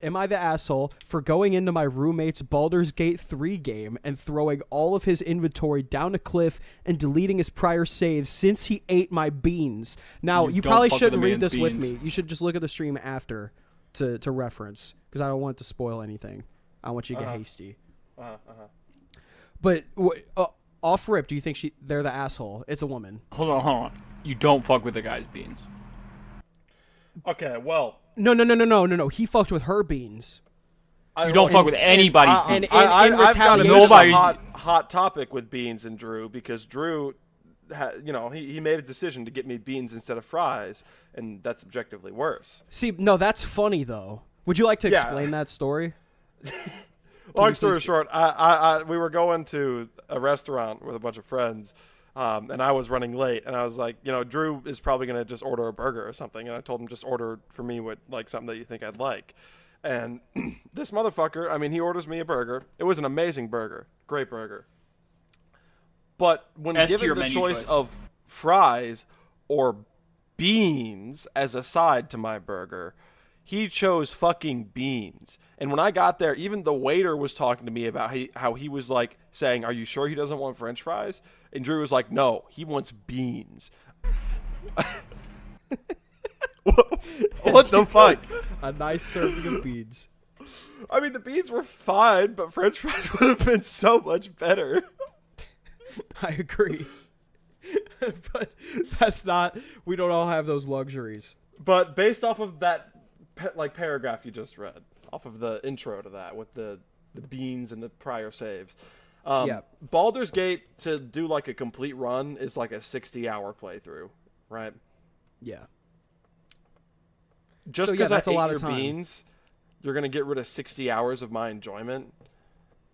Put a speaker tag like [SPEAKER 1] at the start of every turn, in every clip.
[SPEAKER 1] Am I the asshole for going into my roommate's Baldur's Gate 3 game and throwing all of his inventory down a cliff and deleting his prior saves since he ate my beans? Now, you probably shouldn't read this with me. You should just look at the stream after to reference, because I don't want it to spoil anything. I want you to get hasty. But off rip, do you think they're the asshole? It's a woman.
[SPEAKER 2] Hold on. You don't fuck with the guy's beans.
[SPEAKER 3] Okay, well.
[SPEAKER 1] No. He fucked with her beans.
[SPEAKER 2] You don't fuck with anybody's beans.
[SPEAKER 3] I've got a hot topic with beans and Drew, because Drew, he made a decision to get me beans instead of fries, and that's objectively worse.
[SPEAKER 1] See, no, that's funny though. Would you like to explain that story?
[SPEAKER 3] Long story short, we were going to a restaurant with a bunch of friends, and I was running late, and I was like, Drew is probably going to just order a burger or something, and I told him just order for me something that you think I'd like. And this motherfucker, he orders me a burger. It was an amazing burger. Great burger. But when given the choice of fries or beans as a side to my burger, he chose fucking beans. And when I got there, even the waiter was talking to me about how he was like saying, "Are you sure he doesn't want French fries?" And Drew was like, "No, he wants beans." What the fuck?
[SPEAKER 1] A nice serving of beans.
[SPEAKER 3] The beans were fine, but French fries would have been so much better.
[SPEAKER 1] I agree. But that's not, we don't all have those luxuries.
[SPEAKER 3] But based off of that paragraph you just read, off of the intro to that with the beans and the prior saves, Baldur's Gate, to do a complete run, is like a 60-hour playthrough, right?
[SPEAKER 1] Yeah.
[SPEAKER 3] Just because I ate your beans, you're gonna get rid of 60 hours of my enjoyment.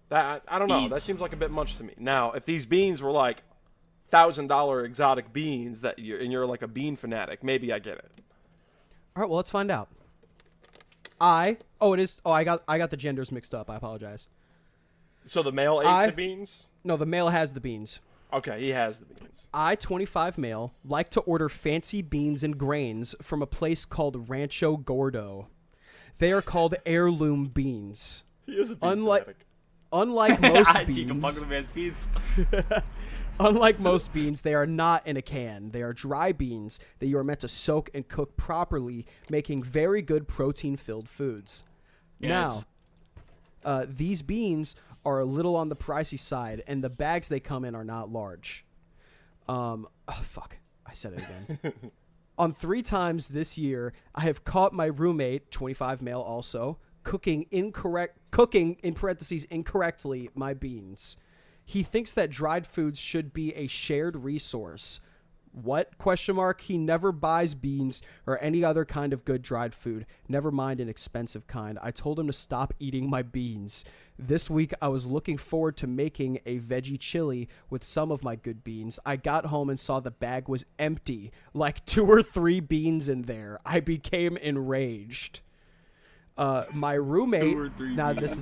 [SPEAKER 3] That I don't know. That seems like a bit much to me. Now, if these beans were like $1,000 exotic beans you're like a bean fanatic, maybe I get it.
[SPEAKER 1] All right, well, let's find out. I got the genders mixed up. I apologize.
[SPEAKER 3] So the male ate the beans?
[SPEAKER 1] No, the male has the beans.
[SPEAKER 3] Okay, he has the beans.
[SPEAKER 1] I, 25 male, like to order fancy beans and grains from a place called Rancho Gordo. They are called heirloom beans.
[SPEAKER 3] He is a bean fanatic.
[SPEAKER 1] Unlike most beans, they are not in a can. They are dry beans that you are meant to soak and cook properly, making very good protein-filled foods.
[SPEAKER 2] Yes.
[SPEAKER 1] Now, these beans are a little on the pricey side, and the bags they come in are not large. I said it again. On 3 times this year, I have caught my roommate, 25 male also, cooking in parentheses incorrectly my beans. He thinks that dried foods should be a shared resource. What? ? He never buys beans or any other kind of good dried food, never mind an expensive kind. I told him to stop eating my beans. This week, I was looking forward to making a veggie chili with some of my good beans. I got home and saw the bag was empty, like 2 or 3 beans in there. I became enraged. My roommate, now this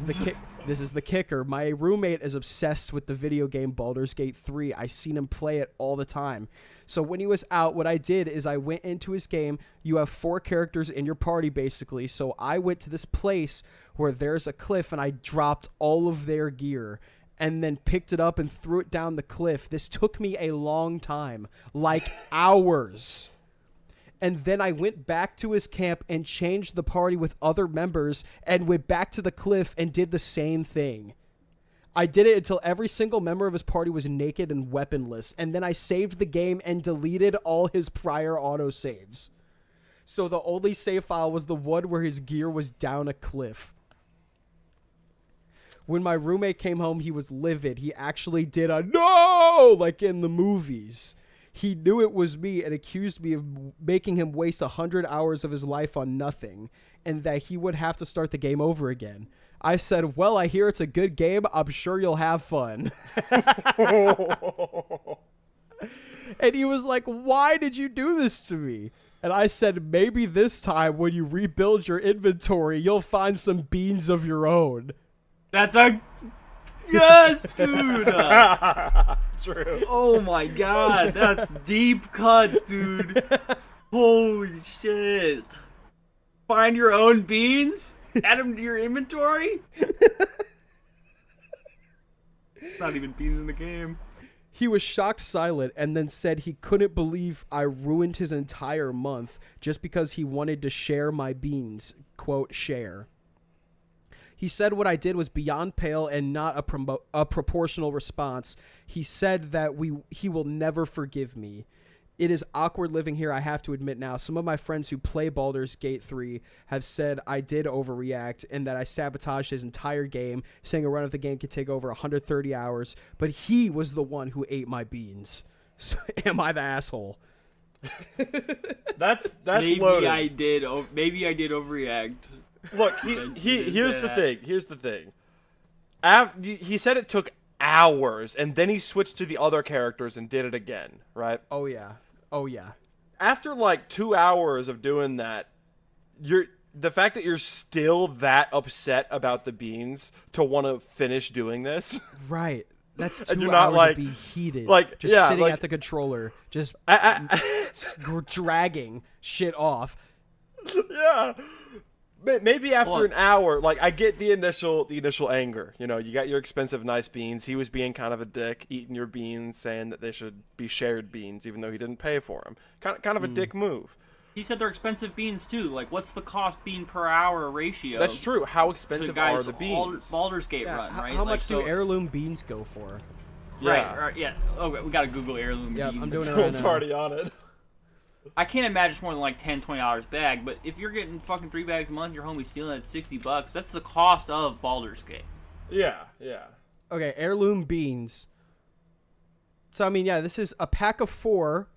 [SPEAKER 1] is the kicker. My roommate is obsessed with the video game Baldur's Gate 3. I seen him play it all the time. So when he was out, what I did is I went into his game. You have 4 characters in your party, basically. So I went to this place where there's a cliff, and I dropped all of their gear and then picked it up and threw it down the cliff. This took me a long time, like hours. And then I went back to his camp and changed the party with other members and went back to the cliff and did the same thing. I did it until every single member of his party was naked and weaponless, and then I saved the game and deleted all his prior autosaves. So the only save file was the one where his gear was down a cliff. When my roommate came home, he was livid. He actually did a no, like in the movies. He knew it was me and accused me of making him waste 100 hours of his life on nothing, and that he would have to start the game over again. I said, well, I hear it's a good game. I'm sure you'll have fun. And he was like, why did you do this to me? And I said, maybe this time when you rebuild your inventory, you'll find some beans of your own.
[SPEAKER 2] That's a... Yes, dude!
[SPEAKER 3] True.
[SPEAKER 2] Oh my god, that's deep cuts, dude. Holy shit. Find your own beans? Add them to your inventory? Not even beans in the game.
[SPEAKER 1] He was shocked silent and then said he couldn't believe I ruined his entire month just because he wanted to share my beans. Quote, share. He said what I did was beyond pale and not a proportional response. He said that he will never forgive me. It is awkward living here, I have to admit now. Some of my friends who play Baldur's Gate 3 have said I did overreact and that I sabotaged his entire game, saying a run of the game could take over 130 hours, but he was the one who ate my beans. So, am I the asshole?
[SPEAKER 3] That's
[SPEAKER 2] maybe
[SPEAKER 3] loaded.
[SPEAKER 2] Maybe I did overreact.
[SPEAKER 3] Look, here's the thing. Here's the thing. He said it took hours, and then he switched to the other characters and did it again, right?
[SPEAKER 1] Oh yeah. Oh yeah.
[SPEAKER 3] After like 2 hours of doing that, the fact that you're still that upset about the beans to want to finish doing this,
[SPEAKER 1] right? That's 2
[SPEAKER 3] and you're
[SPEAKER 1] hours
[SPEAKER 3] not like,
[SPEAKER 1] to be heated,
[SPEAKER 3] like
[SPEAKER 1] just
[SPEAKER 3] yeah,
[SPEAKER 1] sitting
[SPEAKER 3] like,
[SPEAKER 1] at the controller, just dragging shit off.
[SPEAKER 3] Yeah. Maybe after an hour, like I get the initial anger. You know, you got your expensive, nice beans. He was being kind of a dick, eating your beans, saying that they should be shared beans, even though he didn't pay for them. Kind of a dick move.
[SPEAKER 2] He said they're expensive beans too. Like, what's the cost bean per hour ratio?
[SPEAKER 3] That's true. How expensive are the beans?
[SPEAKER 2] Baldur's Gate run, right?
[SPEAKER 1] How much do heirloom beans go for?
[SPEAKER 3] Yeah.
[SPEAKER 2] Right. Yeah. Okay, we gotta Google heirloom beans.
[SPEAKER 1] I'm doing it right
[SPEAKER 3] It's
[SPEAKER 1] now.
[SPEAKER 3] already on it.
[SPEAKER 2] I can't imagine it's more than like $10, $20 bag, but if you're getting fucking 3 bags a month, your homie's stealing at $60. That's the cost of Baldur's Gate.
[SPEAKER 3] Yeah.
[SPEAKER 1] Okay, heirloom beans. So I mean, yeah, this is a pack of four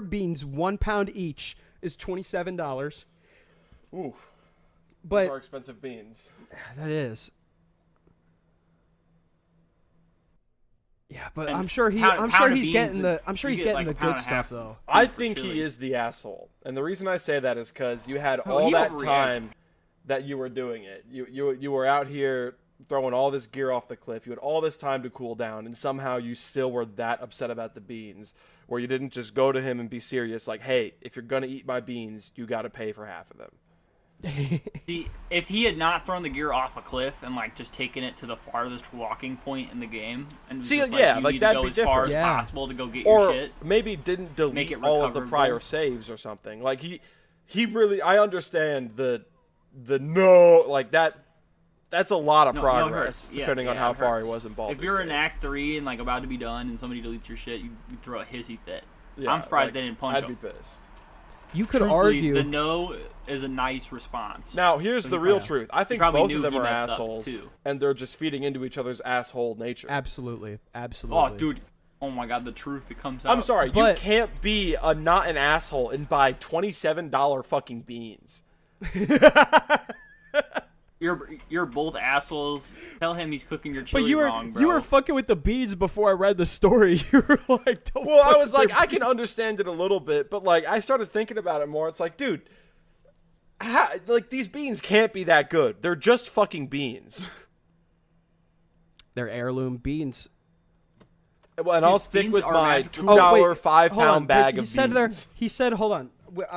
[SPEAKER 1] beans, 1 pound each, is $27.
[SPEAKER 3] Ooh.
[SPEAKER 1] But
[SPEAKER 3] Those are expensive beans.
[SPEAKER 1] that is. Yeah, but
[SPEAKER 2] And
[SPEAKER 1] I'm sure he's getting the good stuff though.
[SPEAKER 3] I think he is the asshole, and the reason I say that is because you had all
[SPEAKER 2] he
[SPEAKER 3] that
[SPEAKER 2] overreacted.
[SPEAKER 3] time that you were doing it. You were out here throwing all this gear off the cliff. You had all this time to cool down, and somehow you still were that upset about the beans, where you didn't just go to him and be serious, like, "Hey, if you're gonna eat my beans, you got to pay for half of them."
[SPEAKER 2] If he had not thrown the gear off a cliff and like just taken it to the farthest walking point in the game, and was just,
[SPEAKER 3] yeah,
[SPEAKER 2] you
[SPEAKER 3] like,
[SPEAKER 2] need
[SPEAKER 3] that'd
[SPEAKER 2] to go
[SPEAKER 3] be
[SPEAKER 2] as far as
[SPEAKER 1] different. Yeah.
[SPEAKER 2] possible to go get
[SPEAKER 3] Or
[SPEAKER 2] your shit.
[SPEAKER 3] maybe didn't delete
[SPEAKER 2] Make it
[SPEAKER 3] all of the
[SPEAKER 2] recoverable.
[SPEAKER 3] prior saves or something. Like he really, I understand the no, like that's a lot of
[SPEAKER 2] No, it
[SPEAKER 3] progress
[SPEAKER 2] hurts. Yeah,
[SPEAKER 3] depending on
[SPEAKER 2] yeah,
[SPEAKER 3] how
[SPEAKER 2] it
[SPEAKER 3] far he
[SPEAKER 2] hurts.
[SPEAKER 3] was in Baldur's
[SPEAKER 2] If you're in
[SPEAKER 3] Gate.
[SPEAKER 2] Act 3 and like about to be done and somebody deletes your shit, you throw a hissy fit.
[SPEAKER 3] Yeah,
[SPEAKER 2] I'm surprised
[SPEAKER 3] like,
[SPEAKER 2] they didn't punch
[SPEAKER 3] I'd
[SPEAKER 2] him.
[SPEAKER 3] be pissed.
[SPEAKER 1] You could
[SPEAKER 2] Truthfully,
[SPEAKER 1] argue
[SPEAKER 2] the no is a nice response.
[SPEAKER 3] Now, here's the real truth. I think
[SPEAKER 2] probably
[SPEAKER 3] both
[SPEAKER 2] knew
[SPEAKER 3] of them
[SPEAKER 2] he
[SPEAKER 3] are
[SPEAKER 2] messed up,
[SPEAKER 3] assholes,
[SPEAKER 2] too.
[SPEAKER 3] and they're just feeding into each other's asshole nature.
[SPEAKER 1] absolutely.
[SPEAKER 2] Oh, dude. Oh my god, the truth that comes out.
[SPEAKER 3] I'm sorry, you
[SPEAKER 1] But-
[SPEAKER 3] can't be not an asshole and buy $27 fucking beans.
[SPEAKER 2] You're both assholes. Tell him he's cooking your chili
[SPEAKER 1] But
[SPEAKER 2] wrong, bro.
[SPEAKER 1] you were fucking with the beans before I read the story. You were like, don't
[SPEAKER 3] Well, I
[SPEAKER 1] fuck
[SPEAKER 3] was
[SPEAKER 1] with
[SPEAKER 3] like,
[SPEAKER 1] their
[SPEAKER 3] I can understand it a little bit, but like, I started thinking about it more. It's like, dude, like these beans can't be that good. They're just fucking beans.
[SPEAKER 1] They're heirloom beans.
[SPEAKER 3] Well, and I'll
[SPEAKER 2] Dude,
[SPEAKER 3] stick
[SPEAKER 2] beans
[SPEAKER 3] with
[SPEAKER 2] are
[SPEAKER 3] my
[SPEAKER 2] magical.
[SPEAKER 3] $2 5
[SPEAKER 1] Hold
[SPEAKER 3] pound
[SPEAKER 1] on, but
[SPEAKER 3] bag
[SPEAKER 1] he
[SPEAKER 3] of
[SPEAKER 1] said
[SPEAKER 3] beans.
[SPEAKER 1] He said, hold on,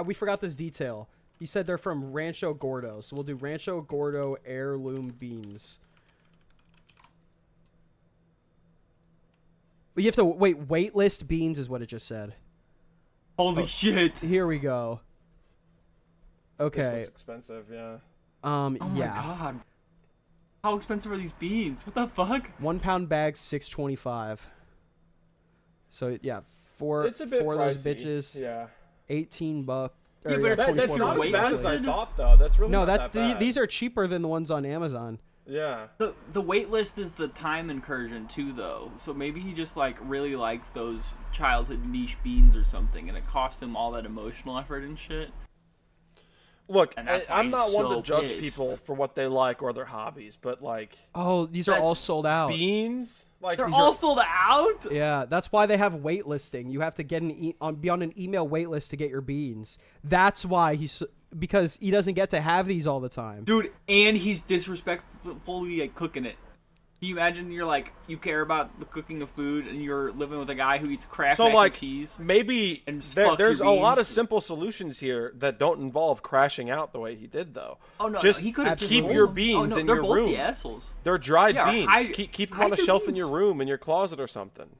[SPEAKER 1] we forgot this detail. He said they're from Rancho Gordo, so we'll do Rancho Gordo heirloom beans. You have to waitlist beans is what it just said.
[SPEAKER 2] Holy shit.
[SPEAKER 1] Here we go.
[SPEAKER 3] This
[SPEAKER 1] Okay.
[SPEAKER 3] looks expensive, yeah.
[SPEAKER 2] Oh my
[SPEAKER 1] yeah.
[SPEAKER 2] god. How expensive are these beans? What the fuck?
[SPEAKER 1] 1 pound bag, $6.25. So yeah, four
[SPEAKER 3] It's a bit
[SPEAKER 1] four of those
[SPEAKER 3] pricey.
[SPEAKER 1] bitches,
[SPEAKER 3] Yeah.
[SPEAKER 1] $18.
[SPEAKER 2] You better
[SPEAKER 3] That's
[SPEAKER 1] 24
[SPEAKER 3] not as
[SPEAKER 1] bucks.
[SPEAKER 3] bad as I
[SPEAKER 2] waitlisted?
[SPEAKER 3] thought, though. That's really
[SPEAKER 1] No,
[SPEAKER 3] not that bad.
[SPEAKER 1] these are cheaper than the ones on Amazon.
[SPEAKER 3] Yeah.
[SPEAKER 2] The wait list is the time incursion too, though. So maybe he just like really likes those childhood niche beans or something, and it cost him all that emotional effort and shit.
[SPEAKER 3] Look,
[SPEAKER 2] And that's why
[SPEAKER 3] I'm
[SPEAKER 2] he's
[SPEAKER 3] not one to
[SPEAKER 2] so
[SPEAKER 3] judge
[SPEAKER 2] pissed.
[SPEAKER 3] people for what they like or their hobbies, but like
[SPEAKER 1] Oh, these are all sold out.
[SPEAKER 3] beans, like
[SPEAKER 2] They're
[SPEAKER 3] these
[SPEAKER 2] all
[SPEAKER 3] are,
[SPEAKER 2] sold out.
[SPEAKER 1] Yeah, that's why they have waitlisting. You have to get be on an email waitlist to get your beans. That's why because he doesn't get to have these all the time.
[SPEAKER 2] Dude, and he's disrespectfully like cooking it. Can you imagine you're like, you care about the cooking of food and you're living with a guy who eats Kraft
[SPEAKER 3] So
[SPEAKER 2] mac
[SPEAKER 3] like
[SPEAKER 2] and cheese?
[SPEAKER 3] maybe
[SPEAKER 2] and fucks
[SPEAKER 3] there's a
[SPEAKER 2] your
[SPEAKER 3] lot of
[SPEAKER 2] beans?
[SPEAKER 3] simple solutions here that don't involve crashing out the way he did though.
[SPEAKER 2] Oh no,
[SPEAKER 3] just
[SPEAKER 2] he could have
[SPEAKER 3] keep
[SPEAKER 2] told
[SPEAKER 3] your
[SPEAKER 2] him.
[SPEAKER 3] beans
[SPEAKER 2] Oh, no,
[SPEAKER 3] in
[SPEAKER 2] they're
[SPEAKER 3] your
[SPEAKER 2] both
[SPEAKER 3] room.
[SPEAKER 2] the assholes.
[SPEAKER 3] They're dried
[SPEAKER 2] Yeah, or
[SPEAKER 3] beans.
[SPEAKER 2] hide-
[SPEAKER 3] Keep them
[SPEAKER 2] hide
[SPEAKER 3] on a
[SPEAKER 2] their
[SPEAKER 3] shelf in
[SPEAKER 2] beans.
[SPEAKER 3] your room, in your closet or something.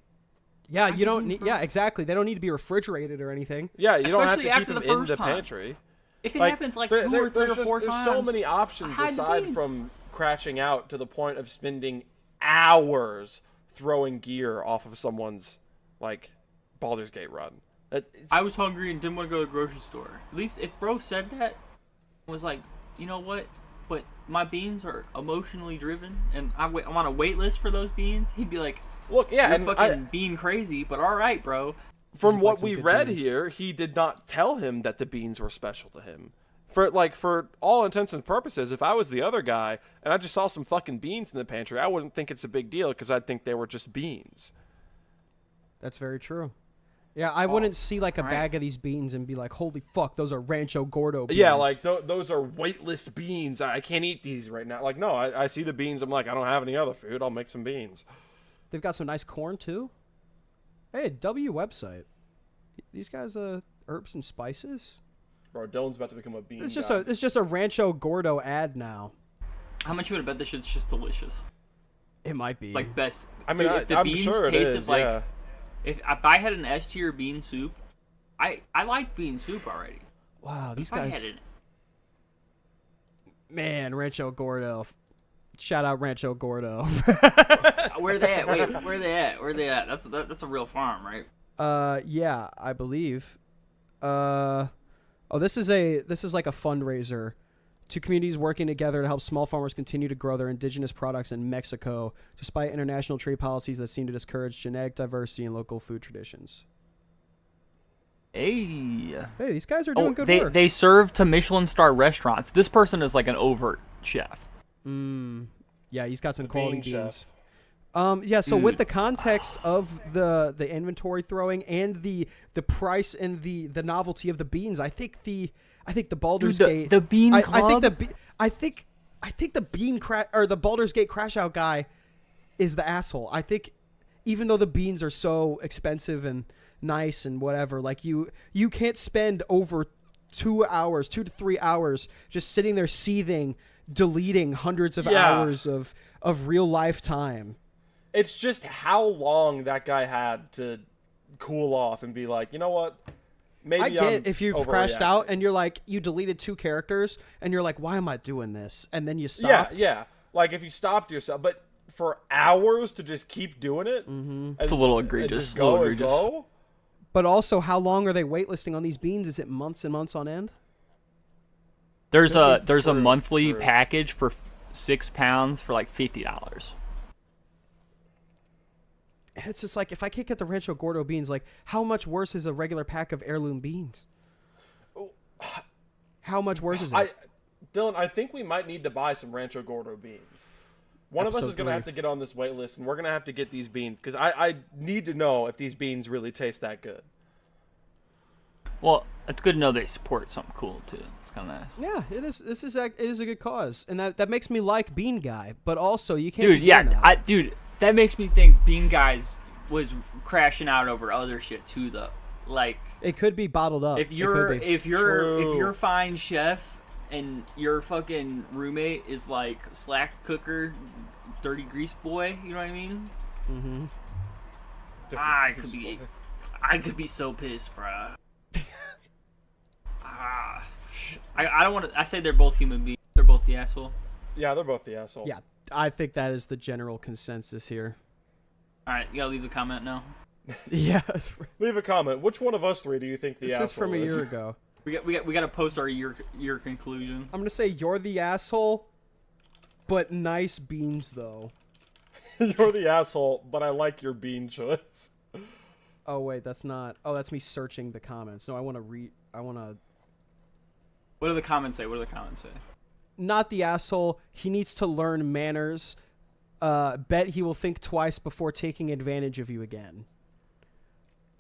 [SPEAKER 1] Yeah, you don't need. Yeah, exactly. They don't need to be refrigerated or anything.
[SPEAKER 3] Yeah, you don't have to
[SPEAKER 2] Especially
[SPEAKER 3] keep
[SPEAKER 2] after
[SPEAKER 3] them
[SPEAKER 2] the
[SPEAKER 3] in
[SPEAKER 2] first
[SPEAKER 3] the
[SPEAKER 2] time.
[SPEAKER 3] pantry.
[SPEAKER 2] If it
[SPEAKER 3] Like,
[SPEAKER 2] happens like
[SPEAKER 3] there-
[SPEAKER 2] 2
[SPEAKER 3] there-
[SPEAKER 2] or 3 or
[SPEAKER 3] there's
[SPEAKER 2] 4
[SPEAKER 3] just-
[SPEAKER 2] times,
[SPEAKER 3] There's so many options
[SPEAKER 2] hide the
[SPEAKER 3] aside
[SPEAKER 2] beans.
[SPEAKER 3] from crashing out to the point of spending hours throwing gear off of someone's like Baldur's Gate run.
[SPEAKER 2] I was hungry and didn't want to go to the grocery store. At least if bro said that, was like, you know what? But my beans are emotionally driven, and I'm on a wait list for those beans. He'd be like,
[SPEAKER 3] Look, yeah,
[SPEAKER 2] "You're
[SPEAKER 3] and
[SPEAKER 2] fucking bean crazy, but all right, bro."
[SPEAKER 3] from
[SPEAKER 1] Like
[SPEAKER 3] what
[SPEAKER 1] some
[SPEAKER 3] we
[SPEAKER 1] good
[SPEAKER 3] read
[SPEAKER 1] beans.
[SPEAKER 3] here, he did not tell him that the beans were special to him. For all intents and purposes, if I was the other guy and I just saw some fucking beans in the pantry, I wouldn't think it's a big deal because I'd think they were just beans.
[SPEAKER 1] That's very true. Yeah, I wouldn't see like a
[SPEAKER 2] right.
[SPEAKER 1] bag of these beans and be like, "Holy fuck, those are Rancho Gordo beans."
[SPEAKER 3] Yeah, like those are waitlist beans. I can't eat these right now. Like, no, I see the beans. I'm like, I don't have any other food. I'll make some beans.
[SPEAKER 1] they've got some nice corn too. Hey, W website. These guys, herbs and spices.
[SPEAKER 3] Bro, Dylan's about to become a bean
[SPEAKER 1] It's just
[SPEAKER 3] guy.
[SPEAKER 1] it's just a Rancho Gordo ad now.
[SPEAKER 2] How much you would have bet this shit's just delicious?
[SPEAKER 1] It might be.
[SPEAKER 2] Like best.
[SPEAKER 3] I mean,
[SPEAKER 2] Dude, if the
[SPEAKER 3] I'm
[SPEAKER 2] beans
[SPEAKER 3] sure it
[SPEAKER 2] tasted
[SPEAKER 3] is,
[SPEAKER 2] like,
[SPEAKER 3] yeah.
[SPEAKER 2] if I had an S tier bean soup, I like bean soup already.
[SPEAKER 1] wow, these
[SPEAKER 2] If I
[SPEAKER 1] guys.
[SPEAKER 2] had an
[SPEAKER 1] Man, Rancho Gordo. Shout out Rancho Gordo.
[SPEAKER 2] where they at? Wait, where they at? Where they at? That's a real farm, right?
[SPEAKER 1] Yeah, I believe. This is like a fundraiser. Two communities working together to help small farmers continue to grow their indigenous products in Mexico, despite international trade policies that seem to discourage genetic diversity and local food traditions.
[SPEAKER 2] Hey.
[SPEAKER 1] Hey, these guys are doing good
[SPEAKER 2] they
[SPEAKER 1] work.
[SPEAKER 2] they serve to Michelin star restaurants. This person is like an overt chef.
[SPEAKER 1] Yeah, he's got some
[SPEAKER 3] The
[SPEAKER 1] quality
[SPEAKER 3] bean
[SPEAKER 1] beans.
[SPEAKER 3] chef.
[SPEAKER 1] Yeah, so with
[SPEAKER 2] Dude.
[SPEAKER 1] the context of the inventory throwing and the price and the novelty of the beans, I think the Baldur's
[SPEAKER 2] Dude,
[SPEAKER 1] Gate
[SPEAKER 2] the bean
[SPEAKER 1] I
[SPEAKER 2] club.
[SPEAKER 1] think the bean or the Baldur's Gate crash out guy is the asshole. I think even though the beans are so expensive and nice and whatever, like you can't spend over 2 to 3 hours just sitting there seething, deleting hundreds of
[SPEAKER 3] Yeah.
[SPEAKER 1] hours of real life time.
[SPEAKER 3] It's just how long that guy had to cool off and be like, you know what? Maybe
[SPEAKER 1] I get
[SPEAKER 3] I'm
[SPEAKER 1] if you crashed out
[SPEAKER 3] overreacting.
[SPEAKER 1] and you're like, you deleted 2 characters and you're like, why am I doing this? And then you
[SPEAKER 3] Yeah,
[SPEAKER 1] stopped.
[SPEAKER 3] yeah. Like if you stopped yourself, but for hours to just keep doing it,
[SPEAKER 2] It's a little
[SPEAKER 3] and
[SPEAKER 2] egregious.
[SPEAKER 3] just
[SPEAKER 2] A little
[SPEAKER 3] go and
[SPEAKER 2] egregious.
[SPEAKER 3] go.
[SPEAKER 1] But also, how long are they waitlisting on these beans? Is it months and months on end?
[SPEAKER 2] There's a
[SPEAKER 3] True,
[SPEAKER 2] monthly
[SPEAKER 3] true.
[SPEAKER 2] package for 6 pounds for like $50.
[SPEAKER 1] And it's just like, if I can't get the Rancho Gordo beans, like, how much worse is a regular pack of heirloom beans? How much worse is it?
[SPEAKER 3] Dylan, I think we might need to buy some Rancho Gordo beans. One of us
[SPEAKER 1] Episode
[SPEAKER 3] is going to
[SPEAKER 1] 3.
[SPEAKER 3] have to get on this wait list, and we're going to have to get these beans because I need to know if these beans really taste that good.
[SPEAKER 2] Well, it's good to know they support something cool too. It's kind of nice.
[SPEAKER 1] Yeah, it is. It is a good cause, and that makes me like Bean Guy. But also, you can't.
[SPEAKER 2] Dude,
[SPEAKER 1] be doing
[SPEAKER 2] yeah,
[SPEAKER 1] that.
[SPEAKER 2] that makes me think Bean Guys was crashing out over other shit too, though. Like,
[SPEAKER 1] It could be bottled up.
[SPEAKER 2] if
[SPEAKER 1] It
[SPEAKER 2] you're
[SPEAKER 1] could be.
[SPEAKER 2] if you're
[SPEAKER 3] True.
[SPEAKER 2] if you're a fine chef and your fucking roommate is like slack cooker, dirty grease boy, you know what I mean?
[SPEAKER 1] Mm-hmm.
[SPEAKER 2] I could be so pissed, bruh. I don't want to. I say they're both human beings. They're both the asshole.
[SPEAKER 3] Yeah, they're both the asshole.
[SPEAKER 1] Yeah, I think that is the general consensus here.
[SPEAKER 2] All right, you gotta leave the comment now.
[SPEAKER 1] Yeah,
[SPEAKER 3] Leave a comment. Which one of us three do you think the
[SPEAKER 1] this
[SPEAKER 3] asshole
[SPEAKER 1] is from a
[SPEAKER 3] is?
[SPEAKER 1] year ago.
[SPEAKER 2] We got to post our year conclusion.
[SPEAKER 1] I'm gonna say you're the asshole, but nice beans though.
[SPEAKER 3] You're the asshole, but I like your bean choice.
[SPEAKER 1] Oh wait, that's not. Oh, that's me searching the comments. No, I want to read. I want to.
[SPEAKER 2] What do the comments say?
[SPEAKER 1] Not the asshole. He needs to learn manners. Bet he will think twice before taking advantage of you again.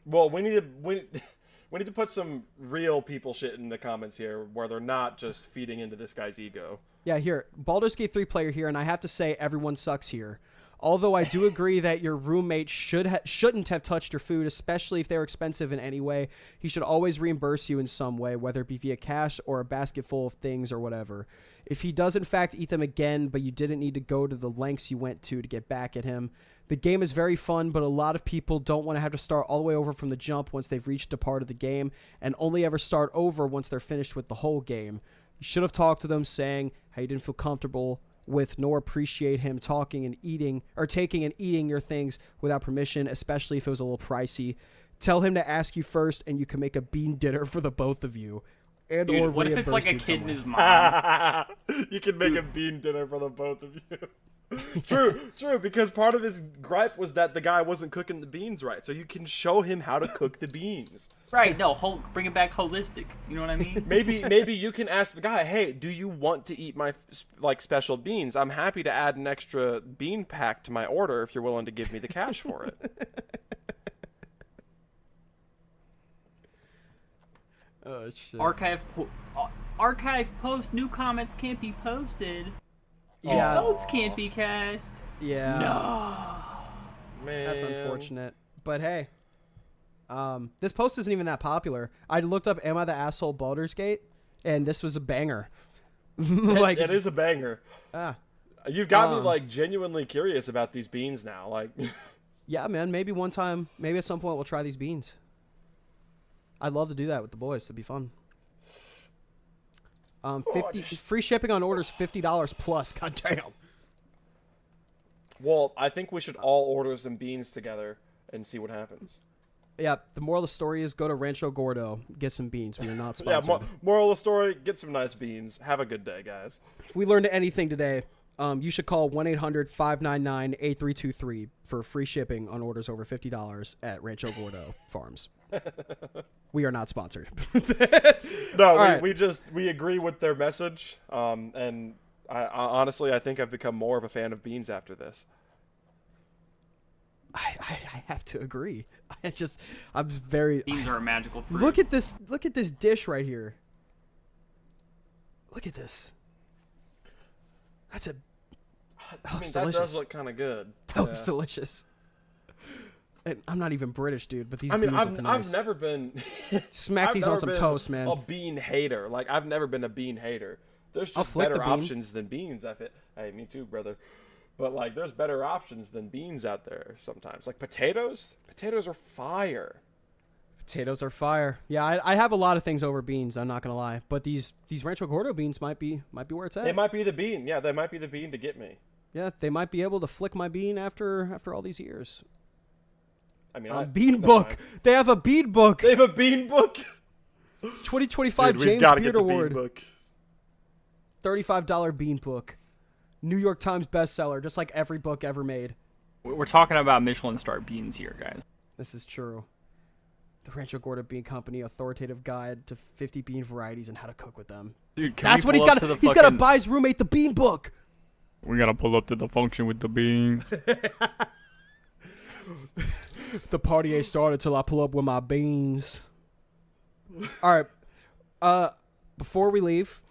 [SPEAKER 3] Well, we need to put some real people shit in the comments here, where they're not just feeding into this guy's ego.
[SPEAKER 1] Yeah, here, Baldur's Gate 3 player here, and I have to say everyone sucks here. Although I do agree that your roommate shouldn't have touched your food, especially if they're expensive in any way. He should always reimburse you in some way, whether it be via cash or a basket full of things or whatever. If he does in fact eat them again, but you didn't need to go to the lengths you went to get back at him. The game is very fun, but a lot of people don't want to have to start all the way over from the jump once they've reached a part of the game, and only ever start over once they're finished with the whole game. You should have talked to them, saying how you didn't feel comfortable with nor appreciate him talking and eating or taking and eating your things without permission, especially if it was a little pricey. Tell him to ask you first, and you can make a bean dinner for the both of you. And
[SPEAKER 2] Dude,
[SPEAKER 1] or
[SPEAKER 2] what if it's like a
[SPEAKER 1] reimburse you
[SPEAKER 2] kid and
[SPEAKER 1] somewhere.
[SPEAKER 2] his mom?
[SPEAKER 3] You can make a bean dinner for the both of you. True, because part of his gripe was that the guy wasn't cooking the beans right. So you can show him how to cook the beans.
[SPEAKER 2] Right, no, bring it back holistic. You know what I mean?
[SPEAKER 3] Maybe you can ask the guy, hey, do you want to eat my special beans? I'm happy to add an extra bean pack to my order if you're willing to give me the cash for it.
[SPEAKER 1] Oh shit.
[SPEAKER 2] Archive post, new comments can't be posted.
[SPEAKER 1] Yeah.
[SPEAKER 2] Votes can't be cast.
[SPEAKER 1] Yeah.
[SPEAKER 2] No.
[SPEAKER 3] Man.
[SPEAKER 1] That's unfortunate. But hey, this post isn't even that popular. I looked up "Am I the Asshole Baldur's Gate?" and this was a banger. Like
[SPEAKER 3] it is a banger. You've got me like genuinely curious about these beans now. Like,
[SPEAKER 1] yeah, man. Maybe one time, maybe at some point, we'll try these beans. I'd love to do that with the boys. It'd be fun. 50 free shipping on orders, $50 plus. God damn.
[SPEAKER 3] Well, I think we should all order some beans together and see what happens.
[SPEAKER 1] Yeah, the moral of the story is go to Rancho Gordo, get some beans. We are not
[SPEAKER 3] Yeah,
[SPEAKER 1] sponsored.
[SPEAKER 3] moral of the story, get some nice beans. Have a good day, guys.
[SPEAKER 1] If we learned anything today, you should call 1-800-599-8323 for free shipping on orders over $50 at Rancho Gordo Farms. We are not sponsored.
[SPEAKER 3] No, we agree with their message. And I honestly, I think I've become more of a fan of beans after this.
[SPEAKER 1] I have to agree. I'm very.
[SPEAKER 2] Beans are a magical fruit.
[SPEAKER 1] Look at this dish right here. Look at this. That's a.
[SPEAKER 3] I mean,
[SPEAKER 1] delicious.
[SPEAKER 3] that does look kind of good.
[SPEAKER 1] That looks delicious. And I'm not even British, dude, but these
[SPEAKER 3] I mean,
[SPEAKER 1] beans look nice.
[SPEAKER 3] I've never been.
[SPEAKER 1] Smack
[SPEAKER 3] I've
[SPEAKER 1] these
[SPEAKER 3] never
[SPEAKER 1] on some
[SPEAKER 3] been
[SPEAKER 1] toast, man.
[SPEAKER 3] A bean hater. Like, I've never been a bean hater. There's
[SPEAKER 1] I'll
[SPEAKER 3] just
[SPEAKER 1] flick the
[SPEAKER 3] better
[SPEAKER 1] bean.
[SPEAKER 3] options than beans. Hey, me too, brother. But like, there's better options than beans out there sometimes. Like potatoes. Potatoes are fire.
[SPEAKER 1] Potatoes are fire. Yeah, I have a lot of things over beans. I'm not gonna lie, but these Rancho Gordo beans might be where it's at.
[SPEAKER 3] They might be the bean. Yeah, they might be the bean to get me.
[SPEAKER 1] Yeah, they might be able to flick my bean after all these years.
[SPEAKER 3] I mean,
[SPEAKER 1] bean
[SPEAKER 3] never
[SPEAKER 1] book.
[SPEAKER 3] mind.
[SPEAKER 1] They have a bean book.
[SPEAKER 3] They have a bean book.
[SPEAKER 1] 2025
[SPEAKER 3] Dude, we've
[SPEAKER 1] James
[SPEAKER 3] got to
[SPEAKER 1] Beard
[SPEAKER 3] get the
[SPEAKER 1] Award.
[SPEAKER 3] bean book.
[SPEAKER 1] $35 bean book. New York Times bestseller, just like every book ever made.
[SPEAKER 2] We're talking about Michelin star beans here, guys.
[SPEAKER 1] This is true. The Rancho Gordo Bean Company authoritative guide to 50 bean varieties and how to cook with them.
[SPEAKER 2] Dude,
[SPEAKER 1] That's what he's got. He's got to buy his roommate the bean book.
[SPEAKER 2] We gotta pull up to the function with the beans.
[SPEAKER 1] The party ain't started till I pull up with my beans. All right. Before we leave,